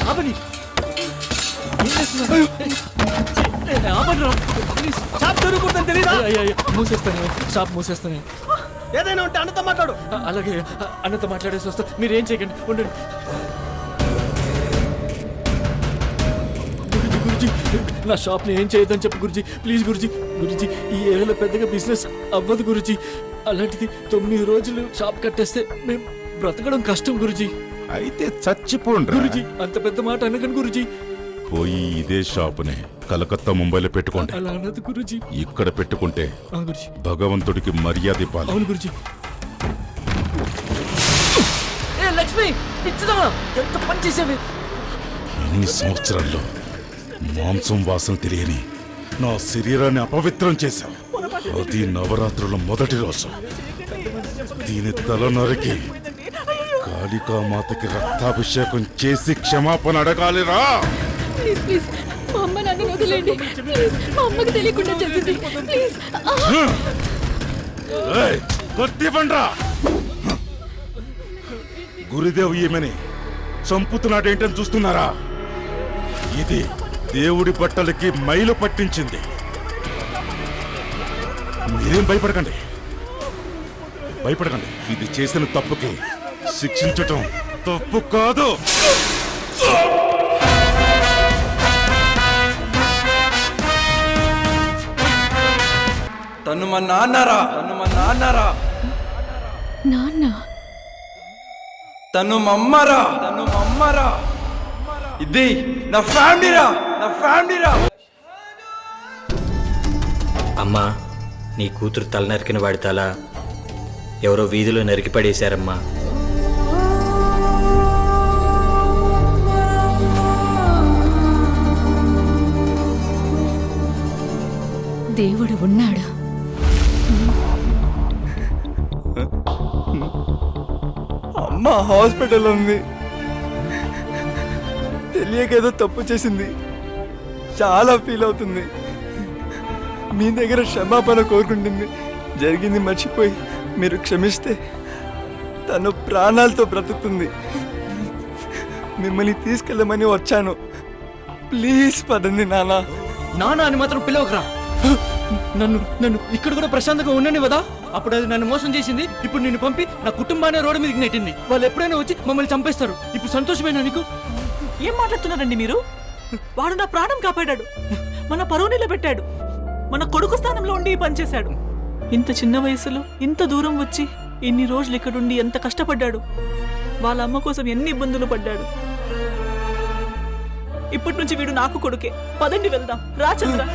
ఆపని ఆపని రా షాప్ దొరుకుతుందని తెలీదా? మూసేస్తాను, షాప్ మూసేస్తాను. ఏదైనా ఉంటే అన్నతో మాట్లాడు. అలాగే అన్నతో మాట్లాడేసి వస్తా. మీరేం చేయకండి, ఉండండి. గురుజీ, నా షాప్ని ఏం చేయొద్దని చెప్పు గురుజీ, ప్లీజ్ గురుజీ. గురుజీ, ఈ ఏరియాలో పెద్దగా బిజినెస్ అవ్వదు గురుజీ. అలాంటిది 9 రోజులు షాప్ కట్టేస్తే మేము బ్రతకడం కష్టం గురుజీ. అయితే చచ్చిపోండి గురుజీ. అంత పెద్ద మాట అనకండి గురుజీ. పోయి ఇదే షాపుని కలకత్తా, ముంబైలో పెట్టుకోండి. అలా అన్నది గురుజీ. ఇక్కడ పెట్టుకుంటే గురుజీ భగవంతుడికి మర్యాద ఇవ్వాలి. అవును గురుజీ. లక్ష్మి, పిచ్చిదా, ఎంత పని చేసేవి. ఇన్ని సంవత్సరాల్లో మాంసం వాసన తెలియని నా శరీరాన్ని అపవిత్రం చేశావు. అది నవరాత్రుల మొదటి రోజు. దీని తల నరికి కాళికామాతకి రక్తాభిషేకం చేసి క్షమాపణ అడగాలిరా. ప్లీజ్ ప్లీజ్, మా అమ్మ నన్ను వదిలేండి ప్లీజ్. మా అమ్మకి తెలియకుండా చేసింది ప్లీజ్. కొట్టివ్వండ్రా. గురుదేవ్ ఈమెని చంపుతున్నాడేంటని చూస్తున్నారా? ఇది దేవుడి బట్టలకి మైలు పట్టించింది. మీరేం భయపడకండి, భయపడకండి. ఇది చేసిన తప్పుకి శిక్షించటం తప్పు కాదు. తను మా నాన్నరా, నాన్న, తను మమ్మరా, ఇది నా ఫ్యామిలీరా. అమ్మా, నీ కూతురు తల నరికిన వాడి తల ఎవరో వీధిలో నరికి పడేశారమ్మా. దేవుడు ఉన్నాడా? అమ్మ హాస్పిటల్లో ఉంది. తెలియకేదో తప్పు చేసింది, చాలా ఫీల్ అవుతుంది. మీ దగ్గర క్షమాపణ కోరుకుంటుంది. జరిగింది మర్చిపోయి మీరు క్షమిస్తే తను ప్రాణాలతో బ్రతుకుతుంది. మిమ్మల్ని తీసుకెళ్ళమని వచ్చాను. ప్లీజ్ పదండి నాన్న. నాన్న అని మాత్రం పిలవకరా. నన్ను ఇక్కడ కూడా ప్రశాంతంగా ఉండని కదా. అప్పుడు అది నన్ను మోసం చేసింది. ఇప్పుడు నిన్ను పంపి నా కుటుంబాన్ని రోడ్డు మీదకి నెట్టింది. వాళ్ళు ఎప్పుడైనా వచ్చి మమ్మల్ని చంపేస్తారు. ఇప్పుడు సంతోషమేనా నీకు? ఏం మాట్లాడుతున్నారండి మీరు? వాడు నా ప్రాణం కాపాడాడు, మన పరువు నిలబెట్టాడు, మన కొడుకు స్థానంలో ఉండి పనిచేశాడు. ఇంత చిన్న వయసులో ఇంత దూరం వచ్చి ఇన్ని రోజులు ఇక్కడుండి ఎంత కష్టపడ్డాడు. వాళ్ళ అమ్మ కోసం ఎన్ని ఇబ్బందులు పడ్డాడు. ఇప్పటి నుంచి వీడు నాకు కొడుకే. పదండి వెళ్దాం. రా చంద్ర.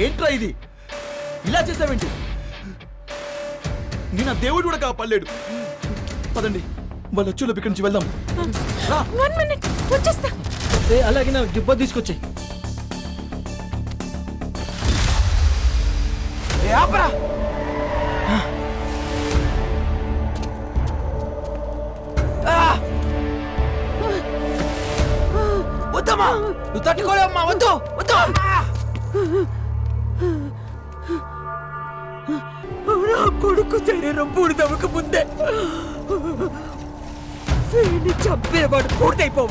ఏంట్రా ఇది? ఇలా చేసావేంటి? నేను దేవుడు కూడా కాపాడలేడు. పదండి, వాళ్ళ వచ్చేలోపు ఇక్కడి నుంచి వెళ్దాం. వచ్చేస్తా. అలాగే నా జిబ్బ తీసుకొచ్చి వద్దమ్మా, నువ్వు తట్టుకోలేమ్మా. వద్దు వద్దు. నా కొడుకు శరీరం పూర్తవక ముందే వీడిని చంపేవాడు పూర్తయిపోవు.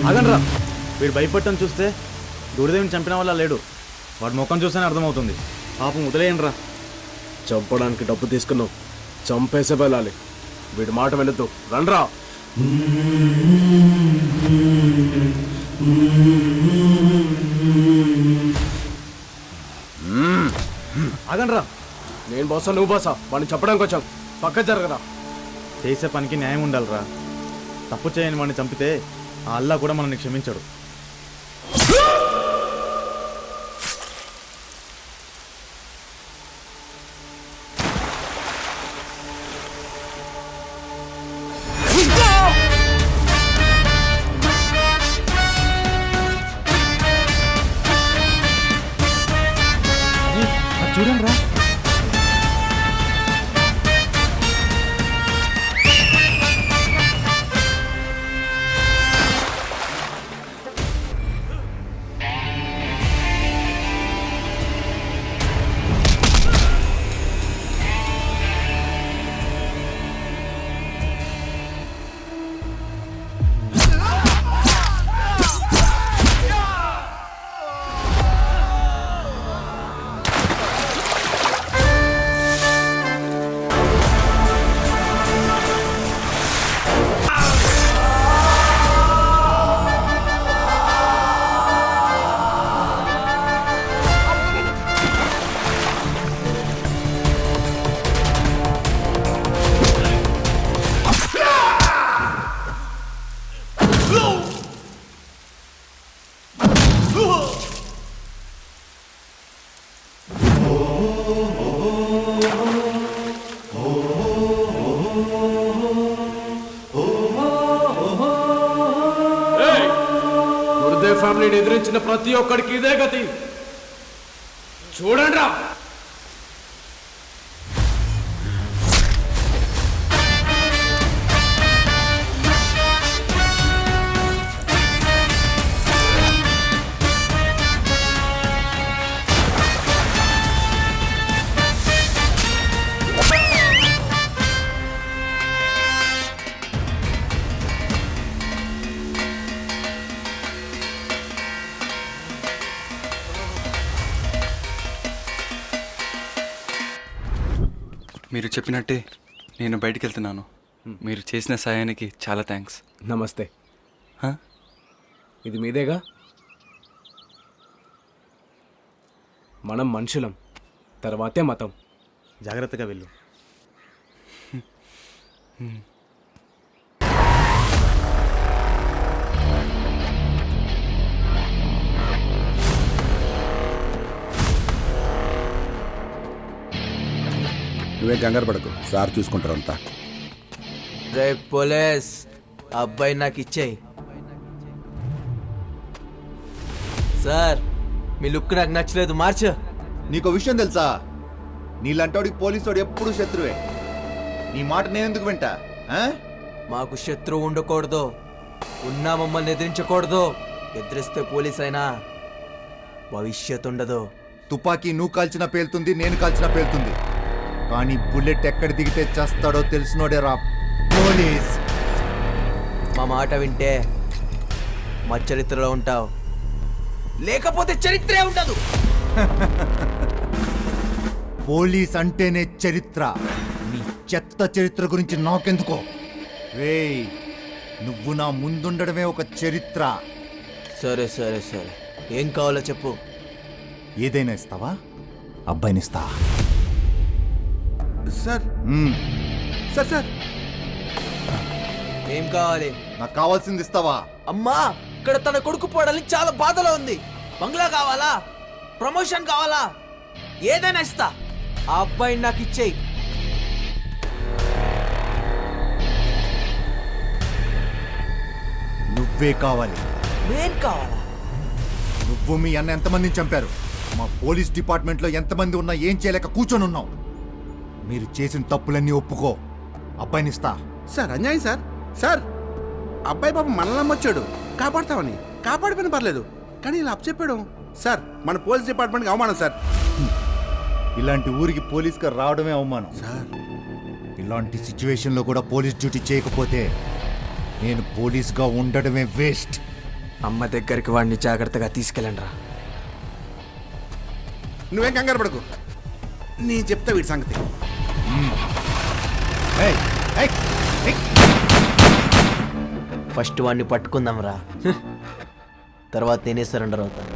ఆగండ్రా. వీడు భయపడటం చూస్తే గురుదేవిని చంపిన వల్ల లేడు. వాడి ముఖం చూస్తేనే అర్థమవుతుంది. పాపం వదిలేయండిరా. చంపడానికి డబ్బు తీసుకున్నావు, చంపేసే వెళ్ళాలి. వీడి మాట వెళ్ళొద్దు, రండ్రా. ఆగండ్రా. నేను బాసా, నువ్వు బాసా, వాడిని చెప్పడానికి వచ్చాం. పక్క జరగరా. చేసే పనికి న్యాయం ఉండాలిరా. తప్పు చేయని వాడిని చంపితే ఆ అల్లా కూడా మనల్ని క్షమించాడు. గురుదేవ్ ఫ్యామిలీని ఎదిరించిన ప్రతి ఒక్కడికి ఇదే గతి. చూడండి రా. మీరు చెప్పినట్టే నేను బయటికి వెళ్తున్నాను. మీరు చేసిన సాయానికి చాలా థ్యాంక్స్. నమస్తే. హ? ఇది మీదేగా. మనం మనుషులం, తర్వాతే మతం. జాగ్రత్తగా వెళ్ళు. నువ్వే కంగారు పడకు, సార్ చూసుకుంటారు అంతా. రే పోలీస్, అబ్బాయి నాకు ఇచ్చేయి. సార్ మీ లుక్ నాకు నచ్చలేదు, మార్చు. నీకో విషయం తెలుసా? నీలాంటోడికి పోలీసోడు ఎప్పుడు శత్రువే. నీ మాట నేనెందుకు వింటా? మాకు శత్రువు ఉండకూడదు, ఉన్నా మమ్మల్ని ఎదిరించకూడదు. ఎదిరిస్తే పోలీస్ అయినా భవిష్యత్ ఉండదు. తుపాకీ నువ్వు కాల్చినా పేలుతుంది, నేను కాల్చినా పేలుతుంది. కానీ బుల్లెట్ ఎక్కడ దిగితే చేస్తాడో తెలిసినోడే రా పోలీస్. మా మాట వింటే మా చరిత్రలో ఉంటావు, లేకపోతే చరిత్రే ఉండదు. పోలీస్ అంటేనే చరిత్ర. నీ చెత్త చరిత్ర గురించి నాకెందుకో. రేయ్, నువ్వు నా ముందుండడమే ఒక చరిత్ర. సరే సరే సరే, ఏం కావాలో చెప్పు. ఏదైనా ఇస్తావా? అబ్బాయినిస్తా. సార్ సార్ సార్ ఏం కావాలి? నాకు కావాల్సింది ఇస్తావా? అమ్మా, ఇక్కడ తన కొడుకు పోవడానికి చాలా బాధలో ఉంది. బంగ్లా కావాలా, ప్రమోషన్ కావాలా, ఏదైనా ఇస్తా. ఆ అబ్బాయిని నాకు ఇచ్చేయి. నువ్వే కావాలి. నేను కావాలా? నువ్వు మీ అన్న ఎంతమందిని చంపారు? మా పోలీస్ డిపార్ట్మెంట్లో ఎంతమంది ఉన్నా ఏం చేయలేక కూర్చొని ఉన్నావు. మీరు చేసిన తప్పులన్నీ ఒప్పుకో, అబ్బాయినిస్తా. సార్ అన్యాయం సార్. సార్ అబ్బాయి పాప మనల్ని నమ్మొచ్చాడు, కాపాడతామని. కాపాడిపోయిన పర్లేదు, కానీ ఇలా అప్పచెప్పాడు సార్. మన పోలీస్ డిపార్ట్మెంట్కి అవమానం సార్. ఇలాంటి ఊరికి పోలీస్గా రావడమే అవమానం సార్. ఇలాంటి సిచ్యువేషన్లో కూడా పోలీస్ డ్యూటీ చేయకపోతే నేను పోలీస్గా ఉండడమే వేస్ట్. అమ్మ దగ్గరికి వాడిని జాగ్రత్తగా తీసుకెళ్ళండి రా. నువ్వేం కంగారు పడకు, నీ చెప్తా వీడి సంగతి. ఫస్ట్ వాడిని పట్టుకుందాం రా, తర్వాత నేనే సరెండర్ అవుతాను.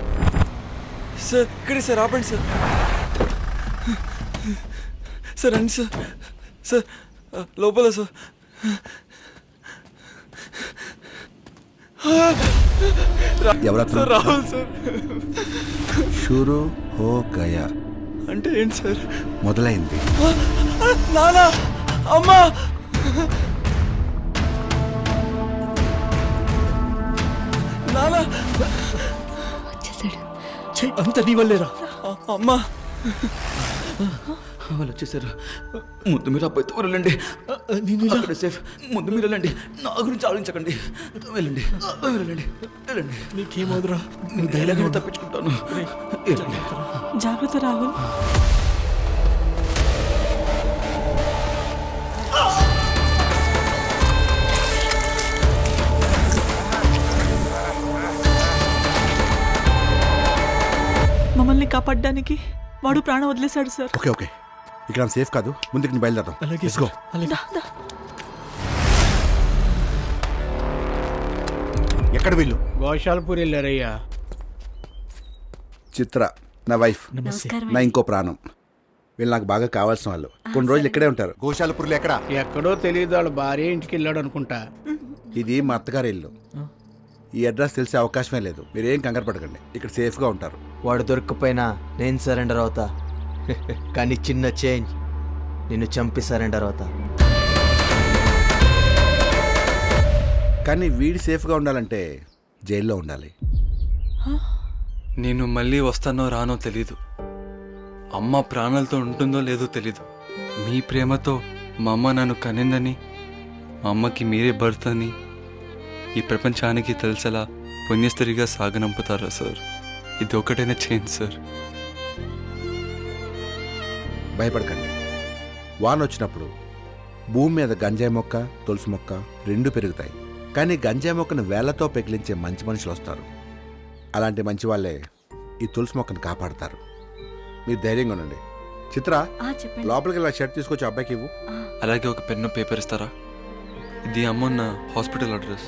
సార్ ఇక్కడే సార్, ఆపండి సార్. సార్ రండి సార్. సార్ లోపల సార్. ఎవరు సార్ రాహుల్ సార్. షురు హో గయా అంటే ఏంటి సార్? మొదలైంది. నానా, అమ్మా. నానా వచ్చేసాడు. అంత నీ వల్లేరా? అమ్మా. వాళ్ళు వచ్చేసారు. ముందు మీరు అబ్బాయితో వెళ్ళండి. అక్కడ సేఫ్. ముందు మీరు వెళ్ళండి, నా గురించి ఆలోచించకండి. వెళ్ళండి వెళ్ళండి వెళ్ళండి. నీకేమవుదురా? నేను ధైర్యంగా తప్పించుకుంటాను. వెళ్ళండి. జాగ్రత్త రాహుల్. మమ్మల్ని కాపాడడానికి వాడు ప్రాణం వదిలేశాడు సార్. ఓకే ఓకే, ఇక్కడ సేఫ్ కాదు, ముందుకు బయలుదేరదాం. అలాగే Let's go. దా, దా. ఎక్కడ వీళ్ళు? గోశాలపూర్ వెళ్ళారయ్యా. చిత్ర నా వైఫ్, నమస్కారం నా ఇంకో ప్రాణం. వీళ్ళు నాకు బాగా కావాల్సిన వాళ్ళు. కొన్ని రోజులు ఇక్కడే ఉంటారు. గోశాలపురులు ఎక్కడ? ఎక్కడో తెలియదు, వాళ్ళ భార్య ఇంటికి వెళ్ళాడు అనుకుంటా. ఇది మా అత్తగారి ఇల్లు. ఈ అడ్రస్ తెలిసే అవకాశమే లేదు. మీరేం కంగారు పడకండి, ఇక్కడ సేఫ్గా ఉంటారు. వాడు దొరకపోయినా నేను సరెండర్ అవుతా. కానీ చిన్న చేంజ్, నిన్ను చంపి సరెండర్ అవుతా. కానీ వీడి సేఫ్గా ఉండాలంటే జైల్లో ఉండాలి. నేను మళ్ళీ వస్తానో రానో తెలీదు. అమ్మ ప్రాణాలతో ఉంటుందో లేదో తెలీదు. మీ ప్రేమతో మా అమ్మ నన్ను కనిందని, మా అమ్మకి మీరే భర్త అని ఈ ప్రపంచానికి తెలిసేలా పుణ్యస్త్రీగా సాగనంపుతారా సార్? ఇది ఒకటైనా చేయండి సార్. భయపడకండి. వాన వచ్చినప్పుడు భూమి మీద గంజాయి మొక్క, తులసి మొక్క రెండు పెరుగుతాయి. కానీ గంజాయి మొక్కను వేళ్లతో పెకిలించే మంచి మనుషులు వస్తారు. అలాంటి మంచి వాళ్ళే ఈ తులసి మొక్కను కాపాడతారు. మీరు ధైర్యంగా ఉండండి. చిత్ర, చెప్పండి. లోపలికి ఇలా షర్ట్ తీసుకొచ్చి అబ్బాయికి ఇవ్వు. అలాగే ఒక పెన్ను పేపర్ ఇస్తారా? ఇది అమ్మ హాస్పిటల్ అడ్రస్.